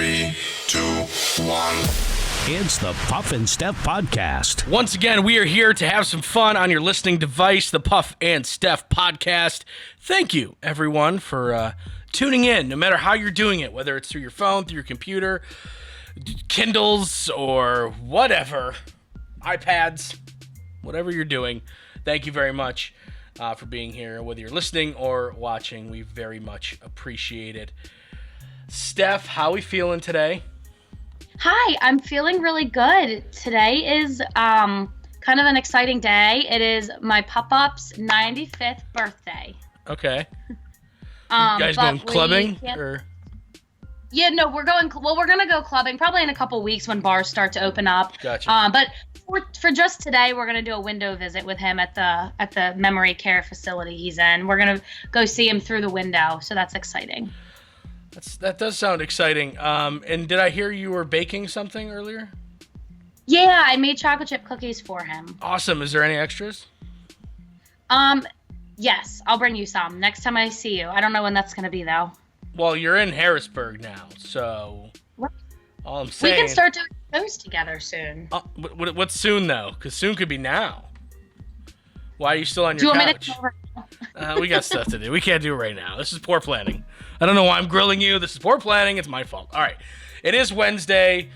3, 2, 1. It's the Puff and Steph podcast. Once again, we are here to have some fun on your listening device, the Puff and Steph podcast. Thank you, everyone, for tuning in, no matter how you're doing it, whether it's through your phone, through your computer, Kindles, or whatever, iPads, whatever you're doing. Thank you very much for being here. Whether you're listening or watching, we very much appreciate it. Steph, how are we feeling today? Hi, I'm feeling really good. Today is kind of an exciting day. It is my Pop-Up's 95th birthday. Okay. You guys going clubbing? Or? Yeah, no, we're going to go clubbing probably in a couple weeks when bars start to open up. Gotcha. But for just today, we're going to do a window visit with him at the memory care facility he's in. We're going to go see him through the window, so that's exciting. That does sound exciting. And did I hear you were baking something earlier? Yeah, I made chocolate chip cookies for him. Awesome. Is there any extras? Yes, I'll bring you some next time I see you. I don't know when that's going to be, though. Well, you're in Harrisburg now, so all I'm saying... We can start doing those together soon. What's soon, though? Because soon could be now. Why are you still on your couch? Do you want me to come over? We got stuff to do. We can't do it right now. This is poor planning. I don't know why I'm grilling you. This is poor planning. It's my fault. All right. It is Wednesday.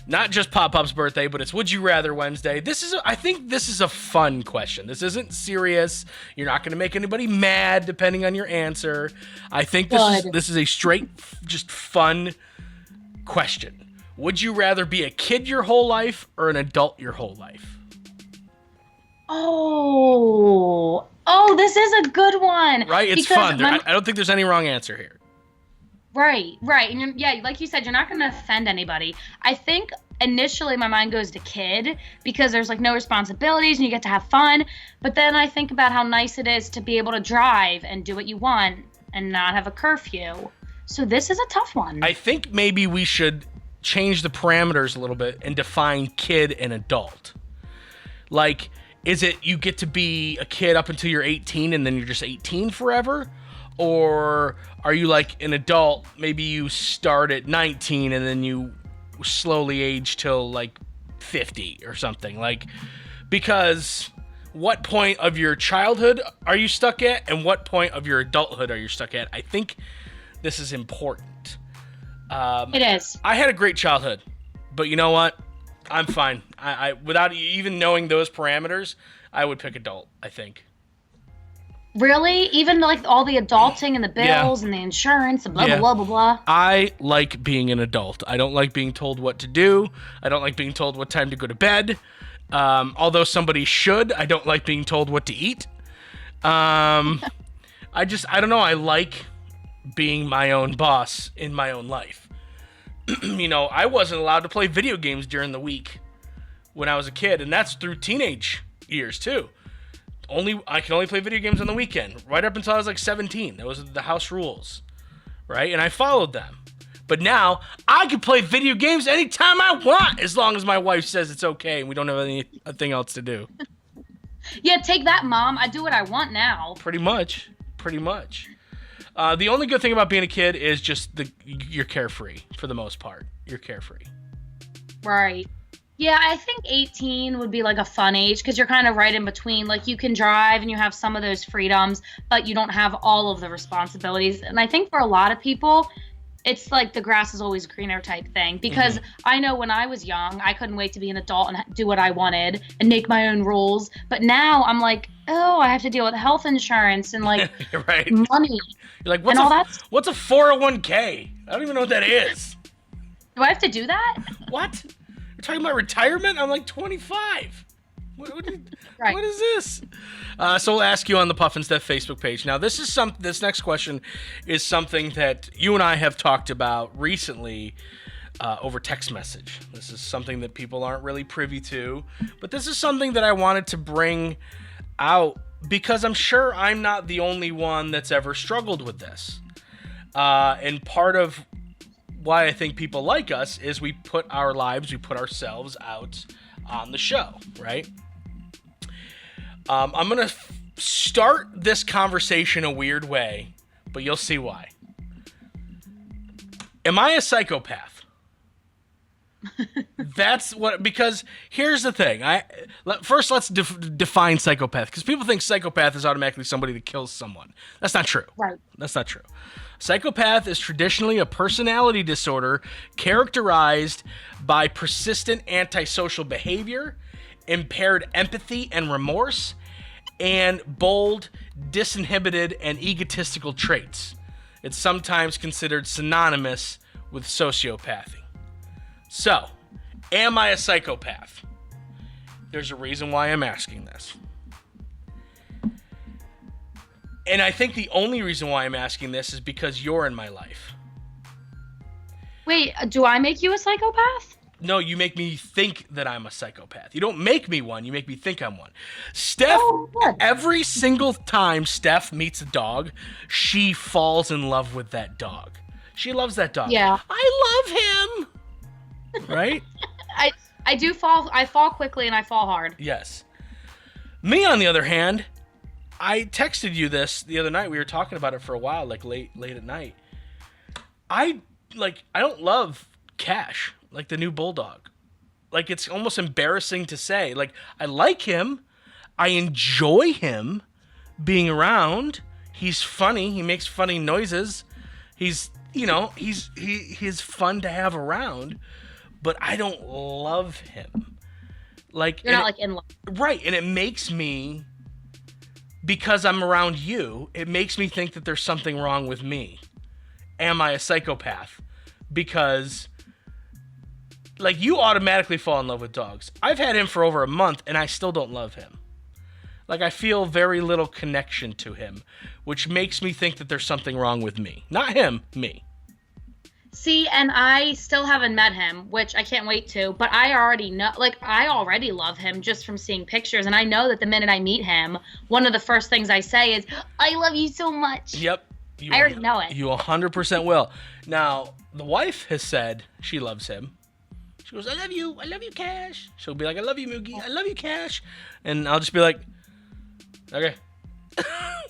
Not just Pop-Up's birthday, but it's Would You Rather Wednesday. I think this is a fun question. This isn't serious. You're not going to make anybody mad depending on your answer. I think this is a straight, just fun question. Would you rather be a kid your whole life or an adult your whole life? Oh, this is a good one. Right? It's fun. I don't think there's any wrong answer here. Right. And like you said, you're not going to offend anybody. I think initially my mind goes to kid because there's like no responsibilities and you get to have fun. But then I think about how nice it is to be able to drive and do what you want and not have a curfew. So this is a tough one. I think maybe we should change the parameters a little bit and define kid and adult. Like, is it you get to be a kid up until you're 18 and then you're just 18 forever? Or are you like an adult, maybe you start at 19 and then you slowly age till like 50 or something? Like, because what point of your childhood are you stuck at and what point of your adulthood are you stuck at? I think this is important. It is. I had a great childhood, but you know what? I'm fine. I without even knowing those parameters, I would pick adult, I think. Really? Even like all the adulting and the bills and the insurance and blah, blah, blah, blah, blah. I like being an adult. I don't like being told what to do. I don't like being told what time to go to bed. Although somebody should, I don't like being told what to eat. I don't know. I like being my own boss in my own life. You know, I wasn't allowed to play video games during the week when I was a kid, and that's through teenage years too. I can only play video games on the weekend, right up until I was like 17. That was the house rules, right? And I followed them. But now I can play video games anytime I want, as long as my wife says it's okay and we don't have anything else to do. Yeah, take that, Mom. I do what I want now. Pretty much. The only good thing about being a kid is just you're carefree for the most part. You're carefree. Right. Yeah, I think 18 would be like a fun age because you're kind of right in between. Like you can drive and you have some of those freedoms, but you don't have all of the responsibilities. And I think for a lot of people, it's like the grass is always greener type thing. Because I know when I was young, I couldn't wait to be an adult and do what I wanted and make my own rules. But now I'm like, I have to deal with health insurance and like right. money. You're like, what's a 401k? I don't even know what that is. Do I have to do that? What? You're talking about retirement? I'm like 25. Right. What is this? So we'll ask you on the Puff and Steph Facebook page. Now, this next question is something that you and I have talked about recently over text message. This is something that people aren't really privy to, but this is something that I wanted to bring out because I'm sure I'm not the only one that's ever struggled with this. And part of why I think people like us is we put ourselves out on the show, right? I'm going to start this conversation a weird way, but you'll see why. Am I a psychopath? That's what, because here's the thing. First let's define psychopath, because people think psychopath is automatically somebody that kills someone. That's not true. Right. That's not true. Psychopath is traditionally a personality disorder characterized by persistent antisocial behavior, impaired empathy and remorse, and bold, disinhibited, and egotistical traits. It's sometimes considered synonymous with sociopathy. So, am I a psychopath? There's a reason why I'm asking this. And I think the only reason why I'm asking this is because you're in my life. Wait, do I make you a psychopath? No, you make me think that I'm a psychopath. You don't make me one, you make me think I'm one. Steph, every single time Steph meets a dog, she falls in love with that dog. She loves that dog. Yeah. I love him. Right? I do fall. I fall quickly and I fall hard. Yes. Me, on the other hand, I texted you this the other night. We were talking about it for a while, like late at night. I don't love Cash, like the new bulldog. Like, it's almost embarrassing to say. Like, I like him. I enjoy him being around. He's funny. He makes funny noises. He's fun to have around. But I don't love him. Like, you're not like in love. Right, and it makes me, because I'm around you, it makes me think that there's something wrong with me. Am I a psychopath? Because, like, you automatically fall in love with dogs. I've had him for over a month, and I still don't love him. Like, I feel very little connection to him, which makes me think that there's something wrong with me. Not him, me. See, and I still haven't met him, which I can't wait to, but I already know, like, I already love him just from seeing pictures, and I know that the minute I meet him, one of the first things I say is, I love you so much. Yep. I already know it. You 100% will. Now, the wife has said she loves him. She goes, I love you, Cash. She'll be like, I love you, Moogie, I love you, Cash. And I'll just be like, okay.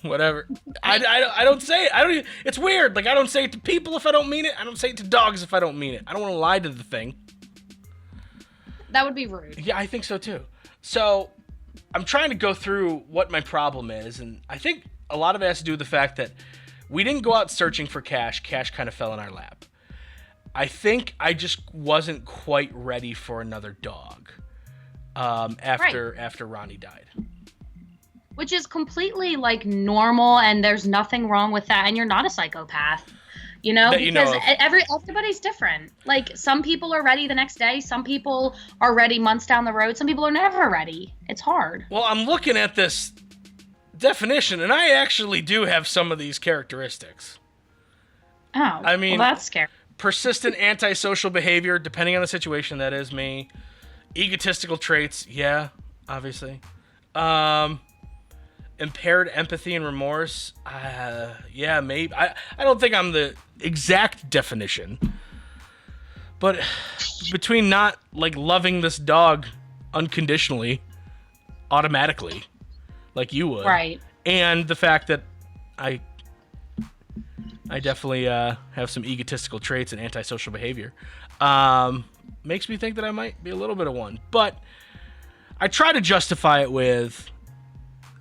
Whatever. I don't say it. I don't even, it's weird. Like, I don't say it to people if I don't mean it. I don't say it to dogs if I don't mean it. I don't want to lie to the thing. That would be rude. Yeah, I think so too. So I'm trying to go through what my problem is, and I think a lot of it has to do with the fact that we didn't go out searching for Cash. Cash kind of fell in our lap. I think I just wasn't quite ready for another dog after Ronnie died. Which is completely, like, normal, and there's nothing wrong with that, and you're not a psychopath, you know? Because everybody's different. Like, some people are ready the next day, some people are ready months down the road, some people are never ready. It's hard. Well, I'm looking at this definition, and I actually do have some of these characteristics. Oh, I mean, well, that's scary. Persistent antisocial behavior, depending on the situation, that is me. Egotistical traits, yeah, obviously. Impaired empathy and remorse, yeah, maybe. I don't think I'm the exact definition, but between not, like, loving this dog unconditionally, automatically, like you would, right, and the fact that I definitely have some egotistical traits and antisocial behavior, makes me think that I might be a little bit of one. But I try to justify it with,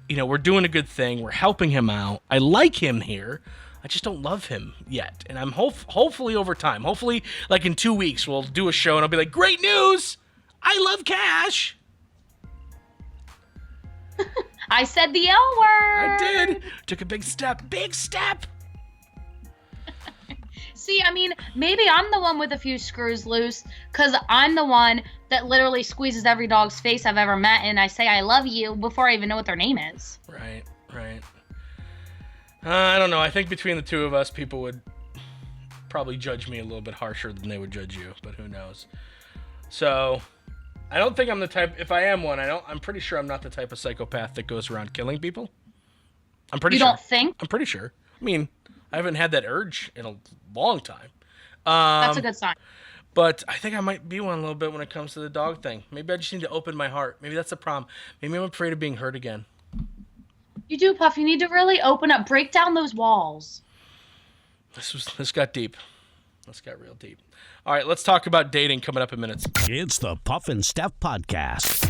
you know, we're doing a good thing. We're helping him out. I like him here. I just don't love him yet. And I'm hopefully over time, hopefully like in 2 weeks, we'll do a show and I'll be like, great news. I love Cash. I said the L word. I did. Took a big step. Big step. See, I mean, maybe I'm the one with a few screws loose, because I'm the one that literally squeezes every dog's face I've ever met, and I say I love you before I even know what their name is. Right. I don't know. I think between the two of us, people would probably judge me a little bit harsher than they would judge you, but who knows. So, I don't think I'm the type, if I am one, I'm pretty sure I'm not the type of psychopath that goes around killing people. I'm pretty sure. You don't think? I'm pretty sure. I mean, I haven't had that urge in a long time. That's a good sign. But I think I might be one a little bit when it comes to the dog thing. Maybe I just need to open my heart. Maybe that's the problem. Maybe I'm afraid of being hurt again. You do, Puff. You need to really open up. Break down those walls. This got deep. This got real deep. All right, let's talk about dating coming up in minutes. It's the Puff and Steph Podcast.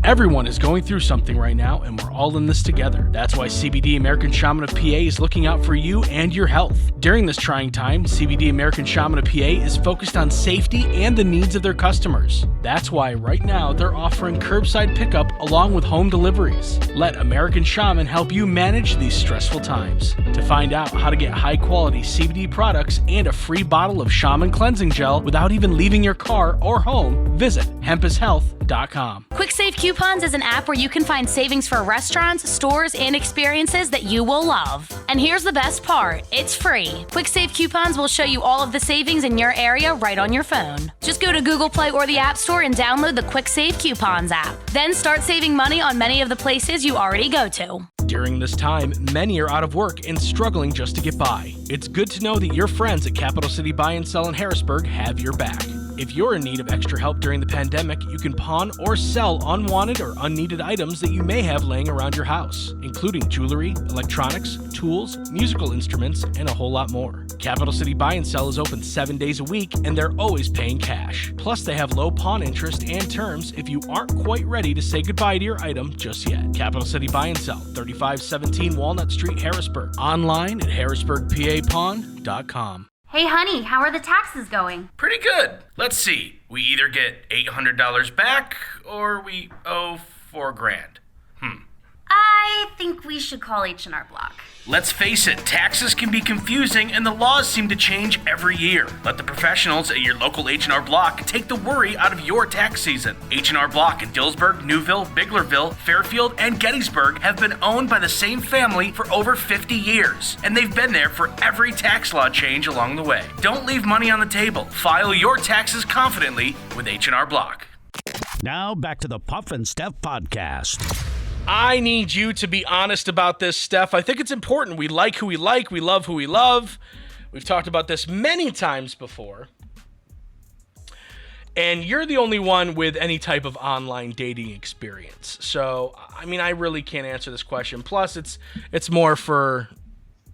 Everyone is going through something right now, and we're all in this together. That's why CBD American Shaman of PA is looking out for you and your health. During this trying time, CBD American Shaman of PA is focused on safety and the needs of their customers. That's why right now they're offering curbside pickup along with home deliveries. Let American Shaman help you manage these stressful times. To find out how to get high-quality CBD products and a free bottle of Shaman cleansing gel without even leaving your car or home, visit hempashealth.com. Quick Save Coupons is an app where you can find savings for restaurants, stores, and experiences that you will love. And here's the best part, it's free. Quick Save Coupons will show you all of the savings in your area right on your phone. Just go to Google Play or the App Store and download the Quick Save Coupons app. Then start saving money on many of the places you already go to. During this time, many are out of work and struggling just to get by. It's good to know that your friends at Capital City Buy and Sell in Harrisburg have your back. If you're in need of extra help during the pandemic, you can pawn or sell unwanted or unneeded items that you may have laying around your house, including jewelry, electronics, tools, musical instruments, and a whole lot more. Capital City Buy and Sell is open 7 days a week, and they're always paying cash. Plus, they have low pawn interest and terms if you aren't quite ready to say goodbye to your item just yet. Capital City Buy and Sell, 3517 Walnut Street, Harrisburg. Online at harrisburgpapawn.com. Hey honey, how are the taxes going? Pretty good. Let's see. We either get $800 back or we owe $4,000. I think we should call H&R Block. Let's face it, taxes can be confusing and the laws seem to change every year. Let the professionals at your local H&R Block take the worry out of your tax season. H&R Block in Dillsburg, Newville, Biglerville, Fairfield, and Gettysburg have been owned by the same family for over 50 years, and they've been there for every tax law change along the way. Don't leave money on the table. File your taxes confidently with H&R Block. Now back to the Puff and Steph Podcast. I need you to be honest about this, Steph. I think it's important. We like who we like. We love who we love. We've talked about this many times before. And you're the only one with any type of online dating experience. So, I mean, I really can't answer this question. Plus, it's more for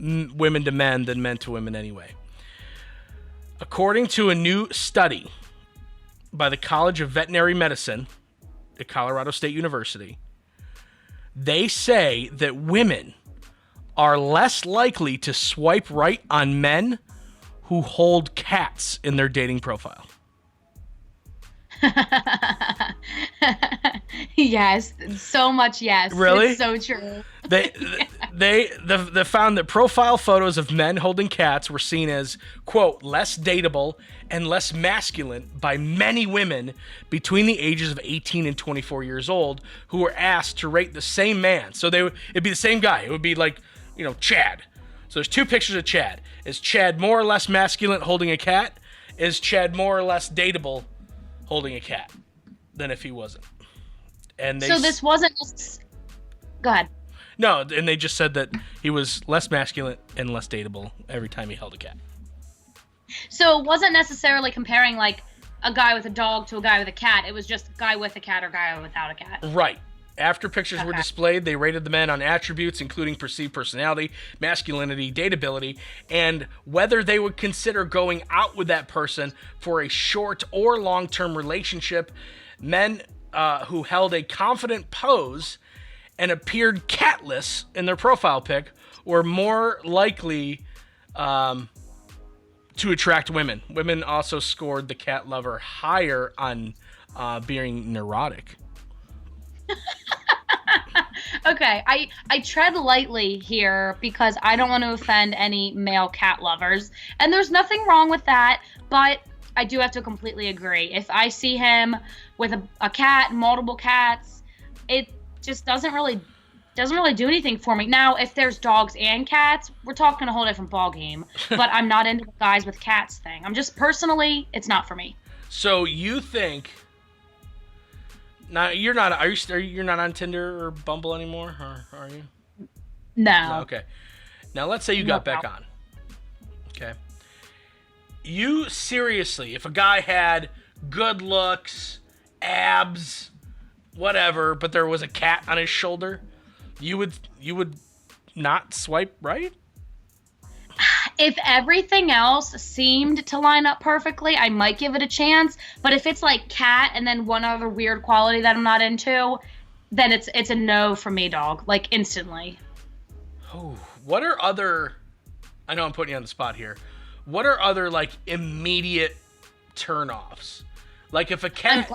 women to men than men to women anyway. According to a new study by the College of Veterinary Medicine at Colorado State University, they say that women are less likely to swipe right on men who hold cats in their dating profile. Yes, so much yes. Really? It's so true. They found that profile photos of men holding cats were seen as, quote, less dateable and less masculine by many women between the ages of 18 and 24 years old who were asked to rate the same man. So it'd be the same guy. It would be like, Chad. So there's two pictures of Chad. Is Chad more or less masculine holding a cat? Is Chad more or less dateable holding a cat than if he wasn't? And so this wasn't just... Go ahead. No, and they just said that he was less masculine and less dateable every time he held a cat. So it wasn't necessarily comparing like a guy with a dog to a guy with a cat. It was just guy with a cat or guy without a cat. Right. After pictures were displayed, they rated the men on attributes including perceived personality, masculinity, dateability, and whether they would consider going out with that person for a short or long-term relationship. Men who held a confident pose and appeared catless in their profile pic were more likely to attract women. Women also scored the cat lover higher on being neurotic. Okay, I tread lightly here because I don't want to offend any male cat lovers. And there's nothing wrong with that, but I do have to completely agree. If I see him with a cat, multiple cats, it just doesn't really do anything for me. Now, if there's dogs and cats, we're talking a whole different ballgame. But I'm not into the guys with cats thing. I'm just personally, it's not for me. So you think? Now you're not. You're not on Tinder or Bumble anymore, or are you? No. Okay. Now let's say you got back on. Okay. You seriously, if a guy had good looks, abs, whatever, but there was a cat on his shoulder, you would not swipe right? If everything else seemed to line up perfectly, I might give it a chance. But if it's like cat and then one other weird quality that I'm not into, then it's a no for me, dog. Like instantly. Oh, what are other? I know I'm putting you on the spot here. What are other like immediate turnoffs? Like if a cat,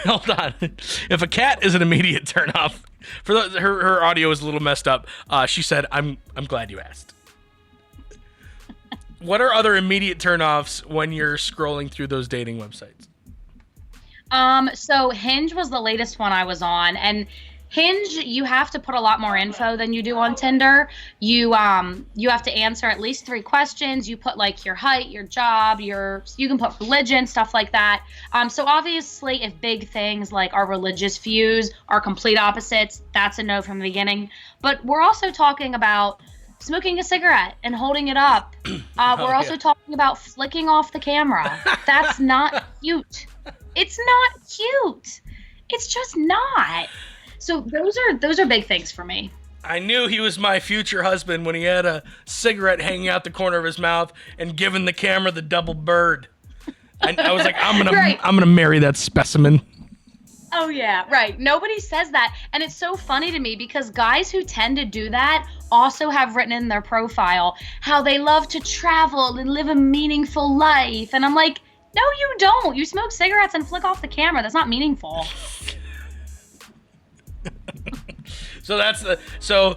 hold on, if a cat is an immediate turnoff, for her audio is a little messed up. She said, "I'm glad you asked." What are other immediate turnoffs when you're scrolling through those dating websites? So Hinge was the latest one I was on, and Hinge, you have to put a lot more info than you do on Tinder. You have to answer at least 3 questions. You put like your height, your job, you can put religion, stuff like that. So obviously if big things like our religious views are complete opposites, that's a no from the beginning. But we're also talking about smoking a cigarette and holding it up. We're also talking about flicking off the camera. That's not cute. It's not cute. It's just not. So those are big things for me. I knew he was my future husband when he had a cigarette hanging out the corner of his mouth and giving the camera the double bird. I was like, I'm gonna marry that specimen. Oh yeah, right. Nobody says that, and it's so funny to me because guys who tend to do that also have written in their profile how they love to travel and live a meaningful life, and I'm like, no, you don't. You smoke cigarettes and flick off the camera. That's not meaningful. So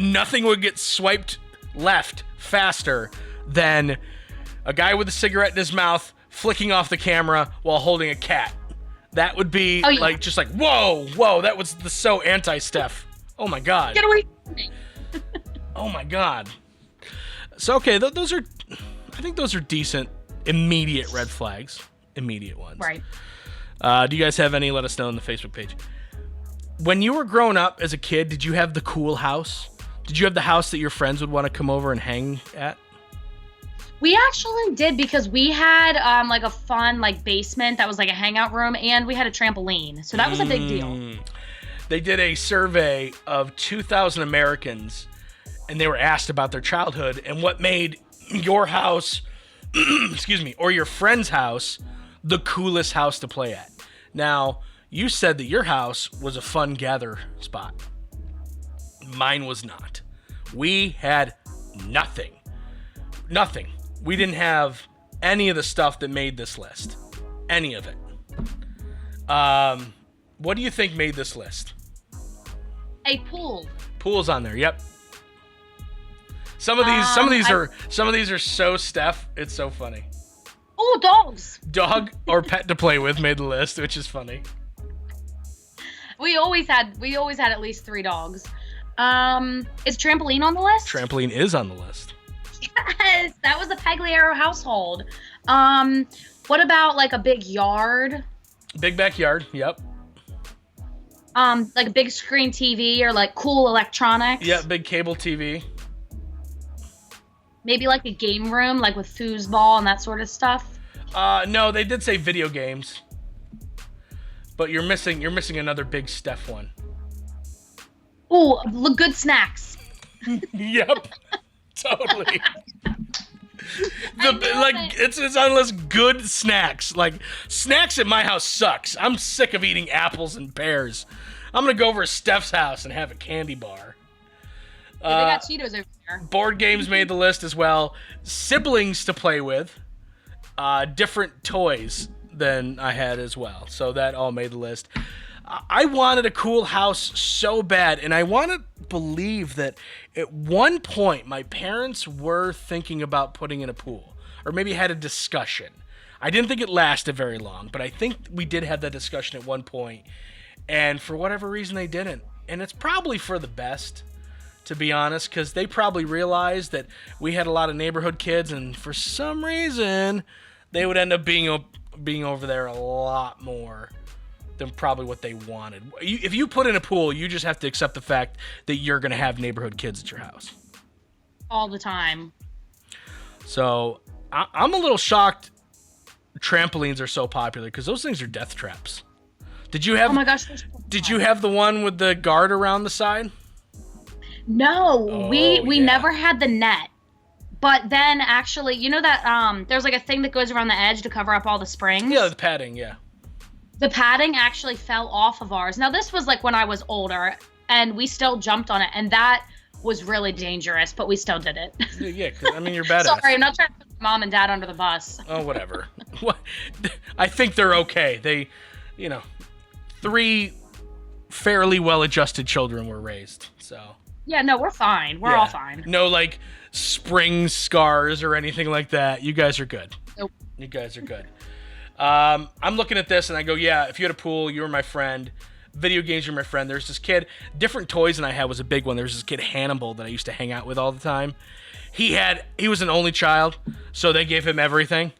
nothing would get swiped left faster than a guy with a cigarette in his mouth flicking off the camera while holding a cat. That would be just like, whoa, that was so anti-Steph. Oh my God. Get away from me. Oh my God. So, okay, those are, I think those are decent immediate red flags. Immediate ones. Right. Do you guys have any? Let us know on the Facebook page. When you were growing up as a kid, did you have the cool house? Did you have the house that your friends would want to come over and hang at? We actually did because we had like a fun like basement that was like a hangout room, and we had a trampoline. So that was a big deal. They did a survey of 2,000 Americans, and they were asked about their childhood and what made your house, excuse me, or your friend's house the coolest house to play at. Now, you said that your house was a fun gather spot. Mine was not. We had nothing. Nothing. We didn't have any of the stuff that made this list. Any of it. What do you think made this list? A pool. Pool's on there. Yep. Some of these are so Steph. It's so funny. Oh, dogs. Dog or pet to play with made the list, which is funny. We always had at least 3 dogs. Is trampoline on the list? Trampoline is on the list. Yes, that was the Pagliaro household. What about like a big yard? Big backyard, yep. Like a big screen TV or like cool electronics. Yeah, big cable TV. Maybe like a game room, like with foosball and that sort of stuff. No, they did say video games. But you're missing another big Steph one. Ooh, good snacks. Yep. Totally. It's on the list, good snacks. Like, snacks at my house sucks. I'm sick of eating apples and pears. I'm gonna go over to Steph's house and have a candy bar. They got Cheetos over there. Board games made the list as well. Siblings to play with. Different toys than I had as well. So that all made the list. I wanted a cool house so bad, and I want to believe that at one point my parents were thinking about putting in a pool, or maybe had a discussion. I didn't think it lasted very long, but I think we did have that discussion at one point, and for whatever reason they didn't. And it's probably for the best, to be honest, because they probably realized that we had a lot of neighborhood kids, and for some reason they would end up being over there a lot more than probably what they wanted. If you put in a pool, you just have to accept the fact that you're going to have neighborhood kids at your house. All the time. So I'm a little shocked trampolines are so popular because those things are death traps. Did you have? Oh my gosh! Did you have the one with the guard around the side? No, Oh, we yeah. never had the net. But then actually, you know that there's like a thing that goes around the edge to cover up all the springs? Yeah, the padding, yeah. The padding actually fell off of ours. Now this was like when I was older and we still jumped on it, and that was really dangerous, but we still did it. Yeah, 'cause, I mean, you're badass. Sorry, I'm not trying to put mom and dad under the bus. Oh, whatever. What? I think they're okay. They, 3 fairly well-adjusted children were raised, so. Yeah, no, we're fine. We're all fine. No, like, spring scars or anything like that. You guys are good. Nope. You guys are good. I'm looking at this and I go, yeah, if you had a pool, you were my friend. Video games, you're my friend. There's this kid. Different toys than I had was a big one. There's this kid, Hannibal, that I used to hang out with all the time. He was an only child, so they gave him everything,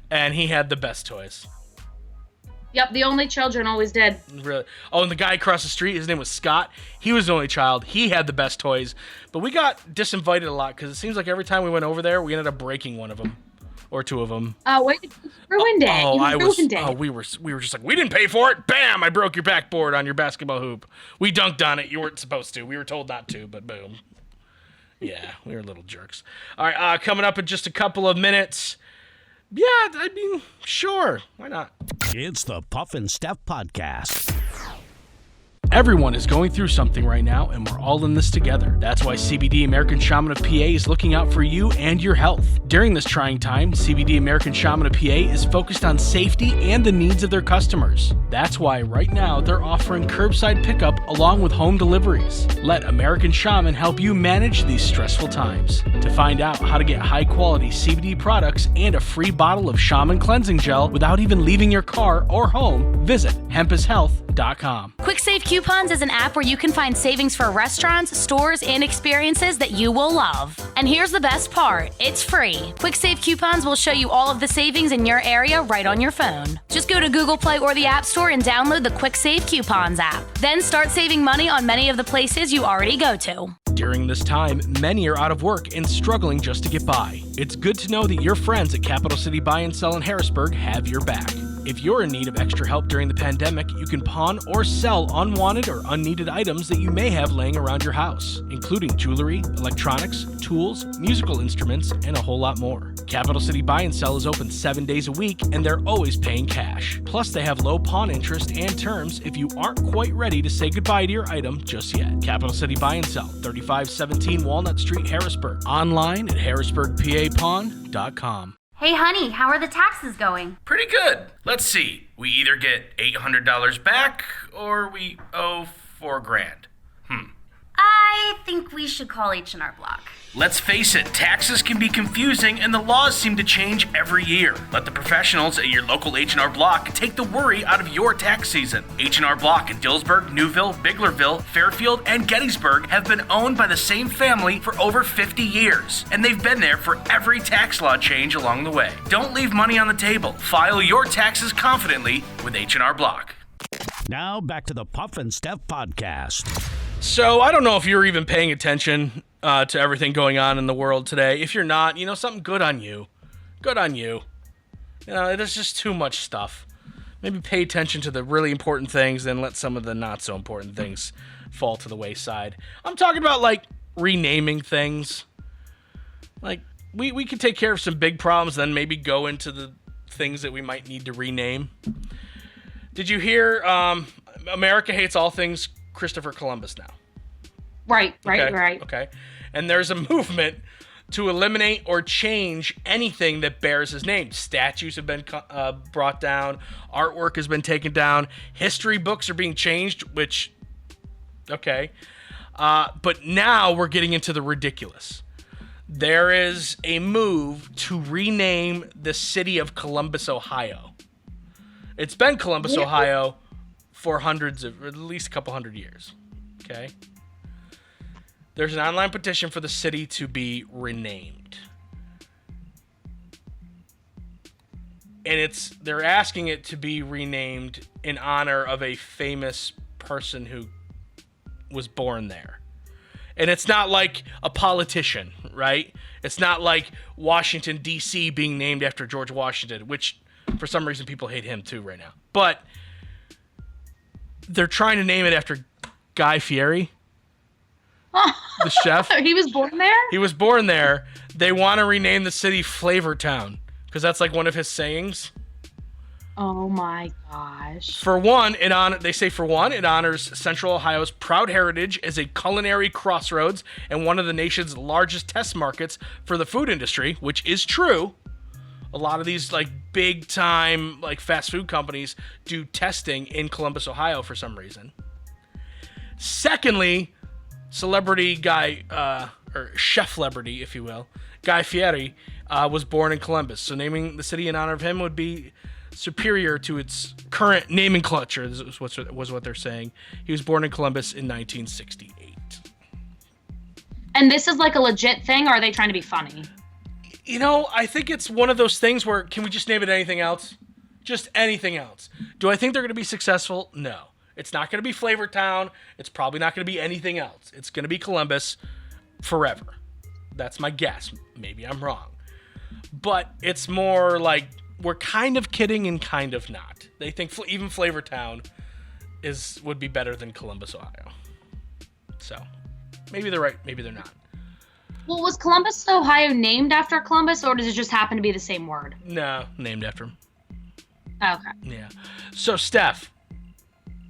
and he had the best toys. Yep, the only children always did. Really. Oh, and the guy across the street, his name was Scott. He was the only child. He had the best toys. But we got disinvited a lot because it seems like every time we went over there, we ended up breaking one of them or 2 of them. Wait, you ruined it. Oh, You ruined it. Oh, we were just like, we didn't pay for it. Bam! I broke your backboard on your basketball hoop. We dunked on it. You weren't supposed to. We were told not to, but boom. Yeah, we were little jerks. All right, coming up in just a couple of minutes. Yeah, I mean, sure. Why not? It's the Puff and Steph Podcast. Everyone is going through something right now, and we're all in this together. That's why CBD American Shaman of PA is looking out for you and your health. During this trying time, CBD American Shaman of PA is focused on safety and the needs of their customers. That's why right now they're offering curbside pickup along with home deliveries. Let American Shaman help you manage these stressful times. To find out how to get high quality CBD products and a free bottle of Shaman cleansing gel without even leaving your car or home, visit hempashealth.com. QuickSave Coupons is an app where you can find savings for restaurants, stores, and experiences that you will love. And here's the best part, it's free. QuickSave Coupons will show you all of the savings in your area right on your phone. Just go to Google Play or the App Store and download the QuickSave Coupons app. Then start saving money on many of the places you already go to. During this time, many are out of work and struggling just to get by. It's good to know that your friends at Capital City Buy and Sell in Harrisburg have your back. If you're in need of extra help during the pandemic, you can pawn or sell unwanted or unneeded items that you may have laying around your house, including jewelry, electronics, tools, musical instruments, and a whole lot more. Capital City Buy and Sell is open 7 days a week, and they're always paying cash. Plus, they have low pawn interest and terms if you aren't quite ready to say goodbye to your item just yet. Capital City Buy and Sell, 3517 Walnut Street, Harrisburg. Online at harrisburgpapawn.com. Hey, honey, how are the taxes going? Pretty good. Let's see. We either get $800 back or we owe $4,000. I think we should call H&R Block. Let's face it, taxes can be confusing and the laws seem to change every year. Let the professionals at your local H&R Block take the worry out of your tax season. H&R Block in Dillsburg, Newville, Biglerville, Fairfield, and Gettysburg have been owned by the same family for over 50 years, and they've been there for every tax law change along the way. Don't leave money on the table. File your taxes confidently with H&R Block. Now back to the Puff and Steph Podcast. So I don't know if you're even paying attention to everything going on in the world today. If you're not, something good on you. Good on you. There's just too much stuff. Maybe pay attention to the really important things, then let some of the not so important things fall to the wayside. I'm talking about, like, renaming things. Like, we could take care of some big problems, then maybe go into the things that we might need to rename. Did you hear America hates all things Christopher Columbus now? Right. Okay. And there's a movement to eliminate or change anything that bears his name. Statues have been brought down. Artwork has been taken down. History books are being changed, which, okay. But now we're getting into the ridiculous. There is a move to rename the city of Columbus, Ohio. It's been Columbus, Ohio for at least a couple hundred years. Okay? There's an online petition for the city to be renamed. And they're asking it to be renamed in honor of a famous person who was born there. And it's not like a politician, right? It's not like Washington, D.C. being named after George Washington, which for some reason people hate him too right now. But they're trying to name it after Guy Fieri. The chef. He was born there? He was born there. They want to rename the city Flavortown because that's like one of his sayings. Oh my gosh. For one, it honors Central Ohio's proud heritage as a culinary crossroads and one of the nation's largest test markets for the food industry, which is true. A lot of these like big time like fast food companies do testing in Columbus, Ohio for some reason. Secondly, celebrity guy or chef celebrity, if you will, Guy Fieri was born in Columbus. So naming the city in honor of him would be superior to its current nomenclature. This was what they're saying. He was born in Columbus in 1968. And this is like a legit thing, or are they trying to be funny? You know, I think it's one of those things where can we just name it anything else? Just anything else. Do I think they're going to be successful? No. It's not going to be Flavortown. It's probably not going to be anything else. It's going to be Columbus forever. That's my guess. Maybe I'm wrong. But it's more like we're kind of kidding and kind of not. They think even Flavortown would be better than Columbus, Ohio. So maybe they're right. Maybe they're not. Well, was Columbus, Ohio named after Columbus, or does it just happen to be the same word? No, named after him. Okay. Yeah. So, Steph,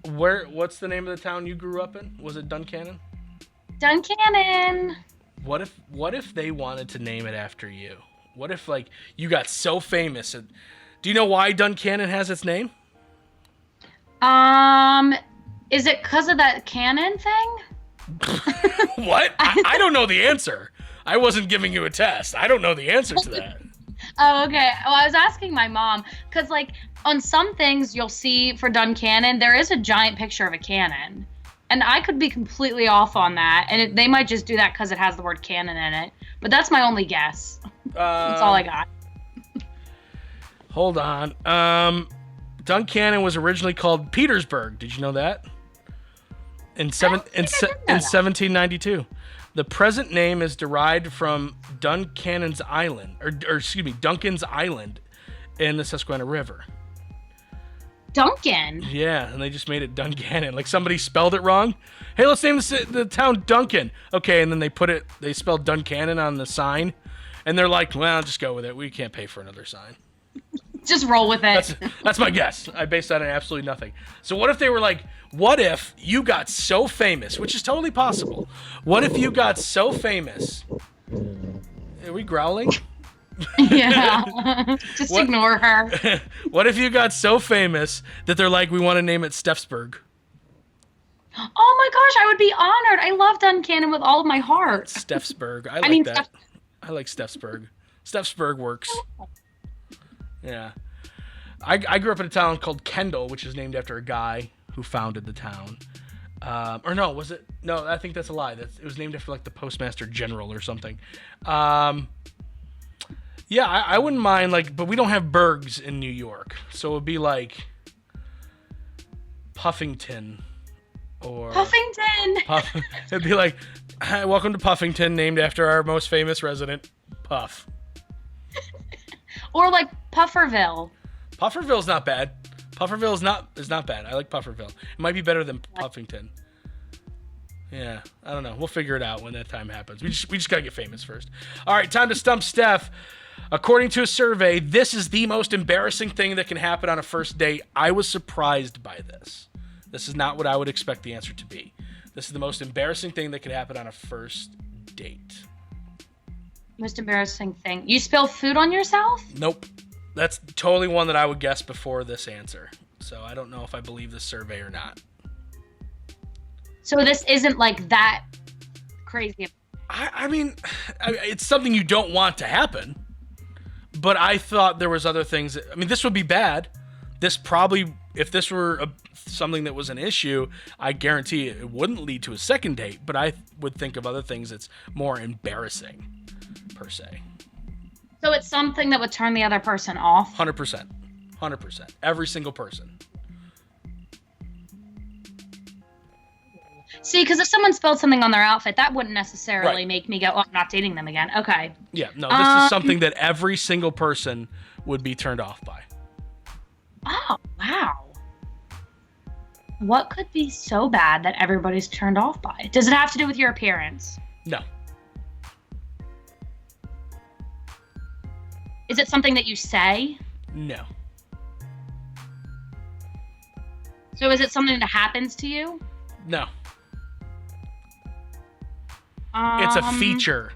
what's the name of the town you grew up in? Was it Duncannon? Duncannon. What if they wanted to name it after you? What if like you got so famous? Do you know why Duncannon has its name? Is it because of that cannon thing? What? I don't know the answer. I wasn't giving you a test. I don't know the answer to that. Oh, okay. Well, I was asking my mom because, like, on some things you'll see for Duncannon, there is a giant picture of a cannon. And I could be completely off on that. And they might just do that because it has the word cannon in it. But that's my only guess. That's all I got. Hold on. Duncannon was originally called Petersburg. Did you know that? In 1792. The present name is derived from Duncannon Island, Duncan's Island in the Susquehanna River. Duncan? Yeah, and they just made it Duncannon. Like somebody spelled it wrong. Hey, let's name the town Duncan. Okay, and then they spelled Duncannon on the sign, and they're like, well, just go with it. We can't pay for another sign. Just roll with it. That's my guess. I based that on absolutely nothing. So what if they were like, what if you got so famous, which is totally possible. What if you got so famous? Are we growling? Yeah. Just ignore her. What if you got so famous that they're like, we want to name it Steffsburg? Oh my gosh, I would be honored. I love Duncannon with all of my heart. Steffsburg. I like that. I like Steffsburg. Steffsburg works. Yeah. I grew up in a town called Kendall, which is named after a guy who founded the town. Or no, was it? No, I think that's a lie. It was named after like the Postmaster General or something. Yeah, I wouldn't mind but we don't have burgs in New York, so it would be like Puffington or Puffington. It'd be like, hi, welcome to Puffington, named after our most famous resident, Puff. Or like Pufferville. Pufferville's not bad. Pufferville is not bad. I like Pufferville. It might be better than Puffington. Yeah, I don't know. We'll figure it out when that time happens. We just gotta get famous first. All right, time to stump Steph. According to a survey, this is the most embarrassing thing that can happen on a first date. I was surprised by this. This is not what I would expect the answer to be. This is the most embarrassing thing that could happen on a first date. Most embarrassing thing. You spill food on yourself? Nope. That's totally one that I would guess before this answer. So I don't know if I believe this survey or not. So this isn't like that crazy. I mean, it's something you don't want to happen. But I thought there was other things. I mean, this would be bad. This probably, if this were something that was an issue, I guarantee it wouldn't lead to a second date. But I would think of other things that's more embarrassing, per se. So it's something that would turn the other person off? 100%. 100%. Every single person. See, because if someone spilled something on their outfit, that wouldn't necessarily make me go, oh, I'm not dating them again. Okay. Yeah, no, this is something that every single person would be turned off by. Oh, wow. What could be so bad that everybody's turned off by it? Does it have to do with your appearance? No. Is it something that you say? No. So is it something that happens to you? No. It's a feature.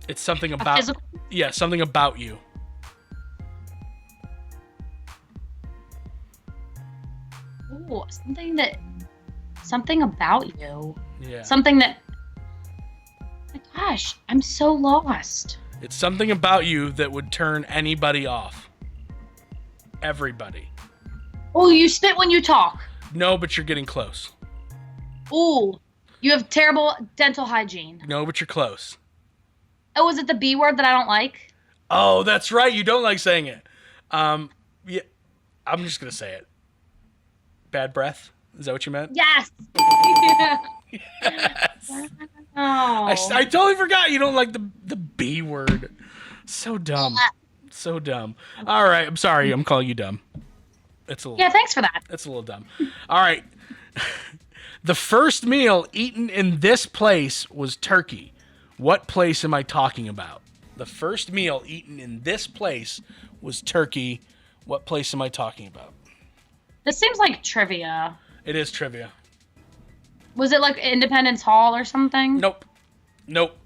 It's something about physical? Yeah, something about you. Ooh, something about you. Yeah. Something that. My gosh, I'm so lost. It's something about you that would turn anybody off. Everybody. Oh, you spit when you talk. No, but you're getting close. Ooh, you have terrible dental hygiene. No, but you're close. Oh, is it the B word that I don't like? Oh, that's right. You don't like saying it. Yeah, I'm just gonna say it. Bad breath. Is that what you meant? Yes. Yes. Oh. I totally forgot you don't like the B word. So dumb. So dumb. All right. I'm sorry. I'm calling you dumb. It's a little. Yeah, thanks for that. It's a little dumb. All right. The first meal eaten in this place was turkey. What place am I talking about? The first meal eaten in this place was turkey. What place am I talking about? This seems like trivia. It is trivia. Was it like Independence Hall or something? Nope. Nope.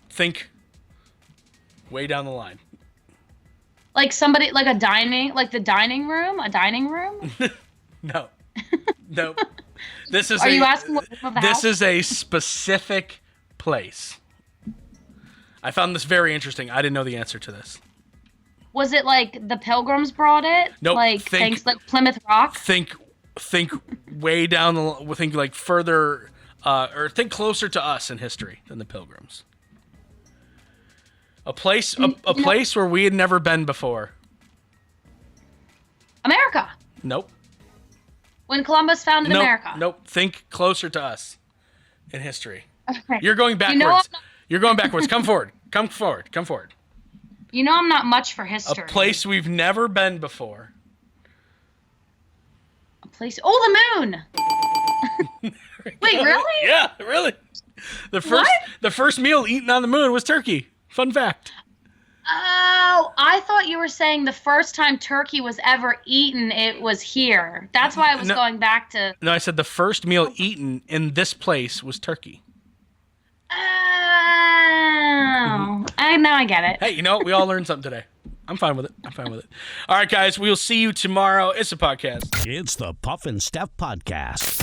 Think way down the line. Like somebody, like the dining room? A dining room? No. Nope. This is Are you asking what of the This house? is a specific place. I found this very interesting. I didn't know the answer to this. Was it like the Pilgrims brought it? Nope, Like think- like Plymouth Rock? Think way down the think like further or think closer to us in history than the Pilgrims. A place place where we had never been before. America. Nope. When Columbus founded Nope. America. Nope. Think closer to us in history. Okay. You're going backwards. You know, You're going backwards. Come forward. Come forward. Come forward. you know I'm not much for A history. place we've never been before. A place. Oh, the moon. Wait, really? Yeah, really. The first meal eaten on the moon was turkey. Fun fact. Oh, I thought you were saying the first time turkey was ever eaten, it was here. That's why I was No. going back to. No, I said the first meal eaten in this place was turkey. Oh, now I get it. Hey, you know, we all learned something today. I'm fine with it. I'm fine with it. All right, guys, we'll see you tomorrow. It's a podcast. It's the Puff and Steph Podcast.